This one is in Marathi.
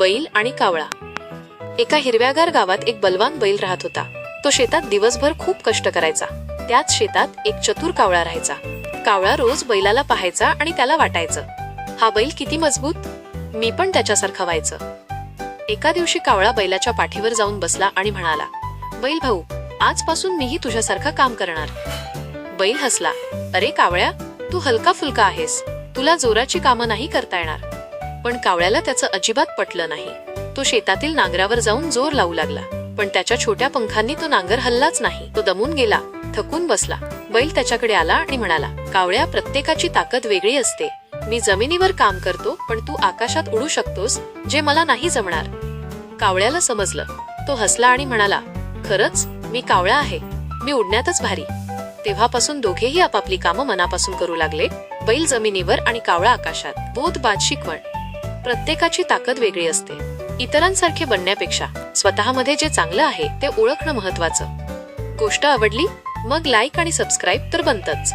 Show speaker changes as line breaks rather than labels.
बैल आणि कावळा. एका हिरव्यागार गावात एक बलवान बैल राहत होता. तो शेतात दिवसभर खूप कष्ट करायचा. त्याच शेतात एक चतुर कावळा राहायचा. कावळा रोज बैलाला पाहायचा आणि त्याला वाटायचं, हा बैल किती मजबूत, मी पण त्याच्यासारखा व्हायचं. एका दिवशी कावळा बैलाच्या पाठीवर जाऊन बसला आणि म्हणाला, बैल भाऊ, आजपासून मीही तुझ्यासारखं काम करणार. बैल हसला, अरे कावळ्या, तू हलका फुलका आहेस, तुला जोराची कामं नाही करता येणार. पण कावळ्याला त्याचं अजिबात पटलं नाही. तो शेतातील नांगरावर जाऊन जोर लावू लागला, पण त्याच्या छोट्या पंखांनी तो नांगर हललाच नाही. तो दमून गेला, थकून बसला. बैल त्याच्याकडे आला आणि म्हणाला, कावळ्या, प्रत्येकाची ताकद वेगळी असते. मी जमिनीवर काम करतो, पण तू आकाशात उडू शकतोस, जे मला नाही जमणार. कावळ्याला समजलं. तो हसला आणि म्हणाला, खरंच मी कावळा आहे, मी उडण्यातच भारी. तेव्हापासून दोघेही आपापली कामं मनापासून करू लागले. बैल जमिनीवर आणि कावळा आकाशात. बोधबाद शिकवण: प्रत्येकाची ताकद वेगळी असते. इतरांसारखे बनण्यापेक्षा स्वतःमध्ये जे चांगलं आहे ते ओळखणं महत्वाचं. गोष्ट आवडली? मग लाईक आणि सबस्क्राईब तर बनतच.